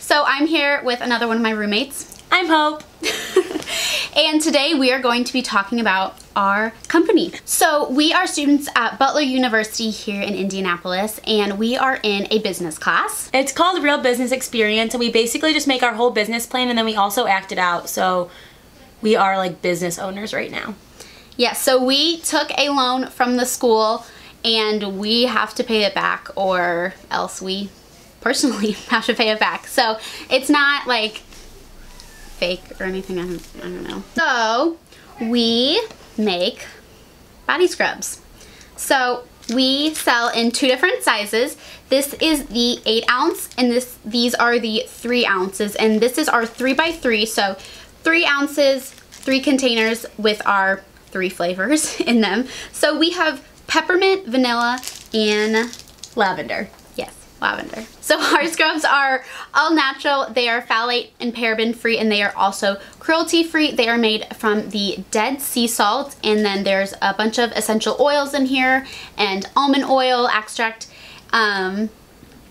So I'm here with another one of my roommates. I'm Hope. And today we are going to be talking about our company. So we are students at Butler University here in Indianapolis, and we are in a business class. It's called Real Business Experience, and we basically just make our whole business plan and then we also act it out. So we are like business owners right now. Yeah, so we took a loan from the school and we have to pay it back, or else we personally have to pay it back. So it's not like fake or anything, I don't know. So we make body scrubs. So we sell in 2 different sizes. This is the 8 ounce and these are the 3 ounces, and this is our 3x3. So 3 ounces, 3 containers with our 3 flavors in them. So we have peppermint, vanilla, and lavender. Yes, lavender. So our scrubs are all natural. They are phthalate and paraben free, and they are also cruelty free. They are made from the dead sea salt, and then there's a bunch of essential oils in here and almond oil extract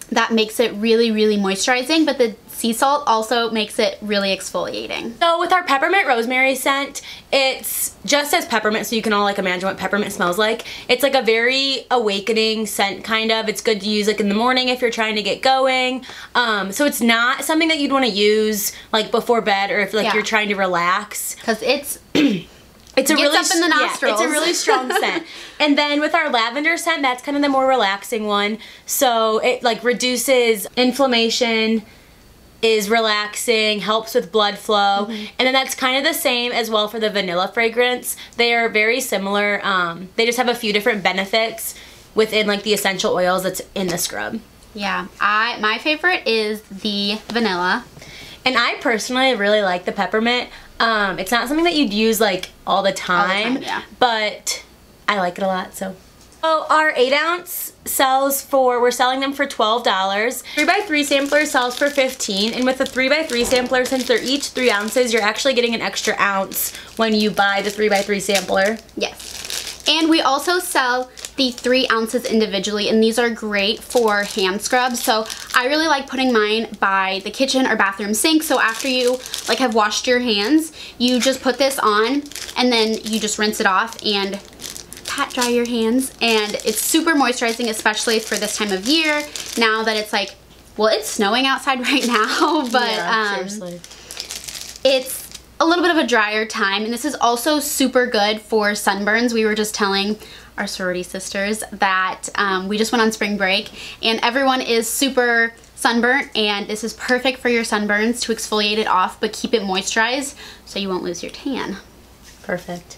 that makes it really, really moisturizing, but the sea salt also makes it really exfoliating. So with our peppermint rosemary scent, it's just as peppermint, so you can all like imagine what peppermint smells like. It's like a very awakening scent, kind of. It's good to use like in the morning if you're trying to get going. So it's not something that you'd want to use like before bed or if like you're trying to relax. Because it's It's a gets really up in the nostrils. Yeah, it's a really strong scent. And then with our lavender scent, that's kind of the more relaxing one. So it like reduces inflammation, is relaxing, helps with blood flow. And then that's kind of the same as well for the vanilla fragrance. They are very similar. They just have a few different benefits within like the essential oils that's in the scrub. Yeah, my favorite is the vanilla. And I personally really like the peppermint. It's not something that you'd use like all the time, yeah. But I like it a lot, so. So our 8 ounce sells for, we're selling them for $12. 3x3 sampler sells for $15, and with the 3x3 sampler, since they're each 3 ounces, you're actually getting an extra ounce when you buy the 3x3 sampler. Yes. And we also sell the 3 ounces individually, and these are great for hand scrubs. So I really like putting mine by the kitchen or bathroom sink. So after you like have washed your hands, you just put this on and then you just rinse it off and pat dry your hands, and it's super moisturizing, especially for this time of year now that it's like, well, it's snowing outside right now, but yeah, seriously. It's a little bit of a drier time, and this is also super good for sunburns. We were just telling our sorority sisters that we just went on spring break and everyone is super sunburnt, and this is perfect for your sunburns to exfoliate it off but keep it moisturized so you won't lose your tan. Perfect.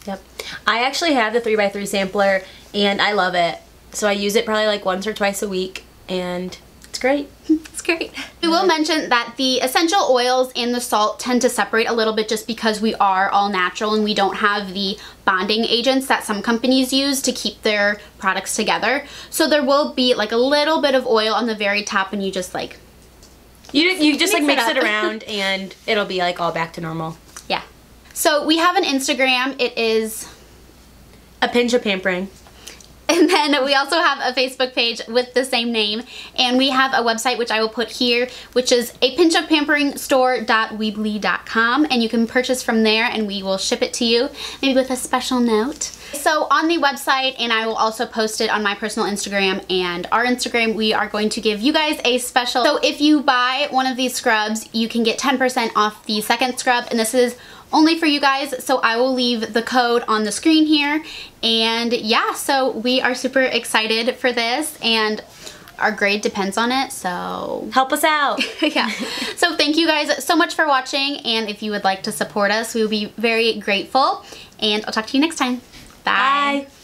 Yep. I actually have the 3x3 sampler and I love it. So I use it probably like once or twice a week and it's great. It's great. We will mention that the essential oils and the salt tend to separate a little bit just because we are all natural and we don't have the bonding agents that some companies use to keep their products together. So there will be like a little bit of oil on the very top, and you just like you just like mix it up. around and it'll be like all back to normal. Yeah. So we have an Instagram. It is A Pinch of Pampering. And then we also have a Facebook page with the same name, and we have a website which I will put here, which is apinchofpamperingstore.weebly.com, and you can purchase from there and we will ship it to you, maybe with a special note. So on the website, and I will also post it on my personal Instagram and our Instagram, we are going to give you guys a special. So if you buy one of these scrubs, you can get 10% off the second scrub, and this is only for you guys, so I will leave the code on the screen here. And yeah, so we are super excited for this, and our grade depends on it, so help us out. Yeah. So thank you guys so much for watching, and if you would like to support us, we would be very grateful, and I'll talk to you next time. Bye. Bye.